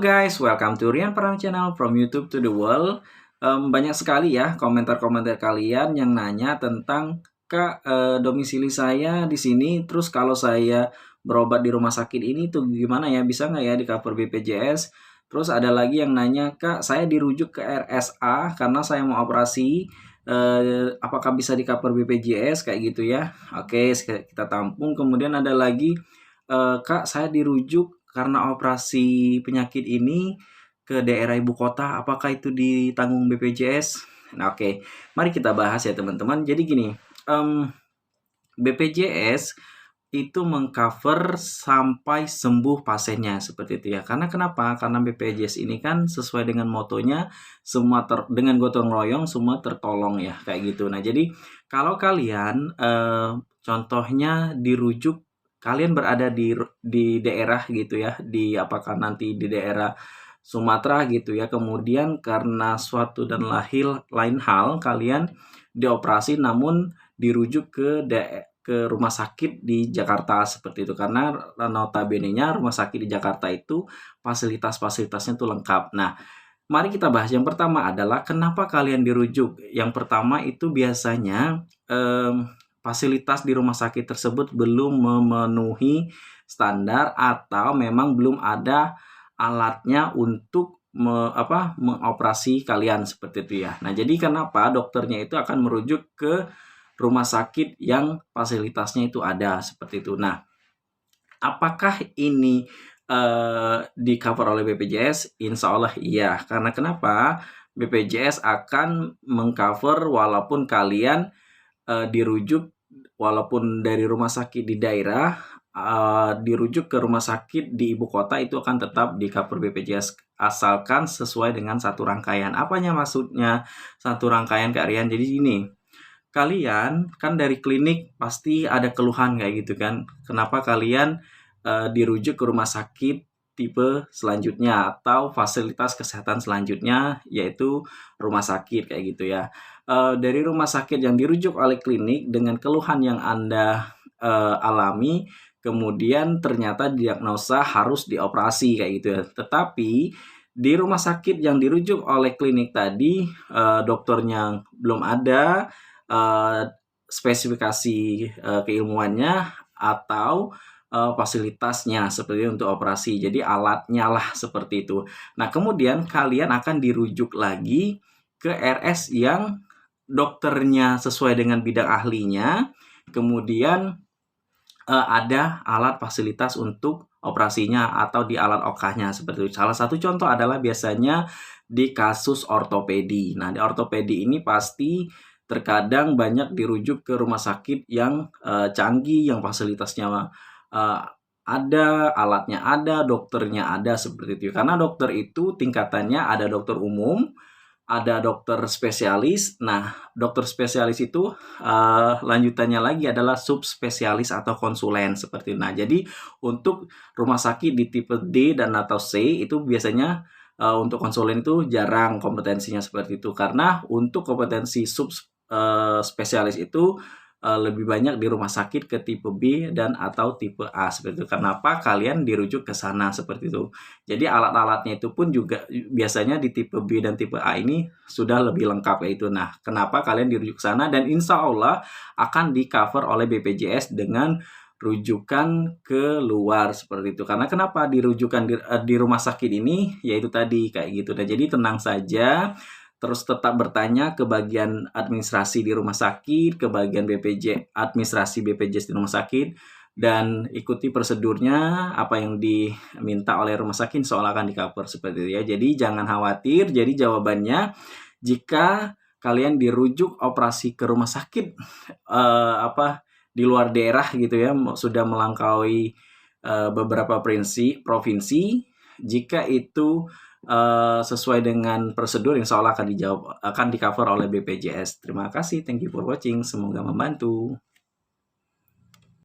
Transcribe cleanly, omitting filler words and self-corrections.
guys, welcome to Rian Pram Channel from YouTube to the world. Banyak sekali ya komentar-komentar kalian yang nanya tentang Kak, domisili saya di sini, terus kalau saya berobat di rumah sakit ini tuh gimana ya, bisa nggak ya di cover BPJS? Terus ada lagi yang nanya, Kak, saya dirujuk ke RSA karena saya mau operasi, apakah bisa di cover BPJS kayak gitu ya? Oke, kita tampung. Kemudian ada lagi, Kak, saya dirujuk karena operasi penyakit ini ke daerah ibu kota, apakah itu ditanggung BPJS? Nah, oke, mari kita bahas ya teman-teman. Jadi gini, BPJS itu mengcover sampai sembuh pasiennya seperti itu ya. Karena kenapa? Karena BPJS ini kan sesuai dengan motonya semua dengan gotong royong semua tertolong ya kayak gitu. Nah, jadi kalau kalian contohnya dirujuk, kalian berada di daerah gitu ya, di apakah nanti di daerah Sumatera gitu ya, kemudian karena suatu dan lain hal kalian dioperasi namun dirujuk ke rumah sakit di Jakarta seperti itu, karena notabene-nya rumah sakit di Jakarta itu fasilitas-fasilitasnya tuh lengkap. Nah, mari kita bahas. Yang pertama adalah kenapa kalian dirujuk. Yang pertama itu biasanya fasilitas di rumah sakit tersebut belum memenuhi standar atau memang belum ada alatnya untuk mengoperasi kalian seperti itu ya. Nah, jadi kenapa dokternya itu akan merujuk ke rumah sakit yang fasilitasnya itu ada seperti itu. Nah, apakah ini di cover oleh BPJS? Insya Allah iya. Karena kenapa? BPJS akan mengcover walaupun kalian dirujuk, walaupun dari rumah sakit di daerah dirujuk ke rumah sakit di ibu kota, itu akan tetap di cover BPJS asalkan sesuai dengan satu rangkaian. Apanya maksudnya satu rangkaian, Kak Rian? Jadi gini, kalian kan dari klinik pasti ada keluhan kayak gitu kan. Kenapa kalian dirujuk ke rumah sakit tipe selanjutnya atau fasilitas kesehatan selanjutnya, yaitu rumah sakit kayak gitu ya. Dari rumah sakit yang dirujuk oleh klinik dengan keluhan yang Anda alami, kemudian ternyata diagnosa harus dioperasi kayak gitu ya. Tetapi di rumah sakit yang dirujuk oleh klinik tadi, dokternya belum ada, spesifikasi keilmuannya atau fasilitasnya seperti untuk operasi. Jadi alatnya lah seperti itu. Nah, kemudian kalian akan dirujuk lagi ke RS yang dokternya sesuai dengan bidang ahlinya. Kemudian ada alat fasilitas untuk operasinya atau di alat OK-nya seperti itu. Salah satu contoh adalah biasanya di kasus ortopedi. Nah, di ortopedi ini pasti terkadang banyak dirujuk ke rumah sakit yang canggih, yang fasilitasnya ada, alatnya ada, dokternya ada seperti itu. Karena dokter itu tingkatannya ada dokter umum, ada dokter spesialis. Nah, dokter spesialis itu lanjutannya lagi adalah subspesialis atau konsulen seperti itu. Nah, jadi untuk rumah sakit di tipe D dan atau C itu biasanya untuk konsulen itu jarang kompetensinya seperti itu, karena untuk kompetensi subspesialis itu lebih banyak di rumah sakit ke tipe B dan atau tipe A seperti itu. Kenapa kalian dirujuk ke sana seperti itu? Jadi alat-alatnya itu pun juga biasanya di tipe B dan tipe A ini sudah lebih lengkap kayak itu. Nah, kenapa kalian dirujuk ke sana dan insya Allah akan di cover oleh BPJS dengan rujukan ke luar seperti itu. Karena kenapa dirujukan di rumah sakit ini, yaitu tadi kayak gitu. Dan jadi tenang saja, terus tetap bertanya ke bagian administrasi di rumah sakit, ke bagian administrasi BPJS di rumah sakit, dan ikuti prosedurnya apa yang diminta oleh rumah sakit, soal akan di cover seperti itu ya. Jadi jangan khawatir. Jadi jawabannya, jika kalian dirujuk operasi ke rumah sakit di luar daerah gitu ya, sudah melampaui beberapa provinsi, jika itu sesuai dengan prosedur, insya Allah akan di cover oleh BPJS. Terima kasih, thank you for watching, semoga membantu.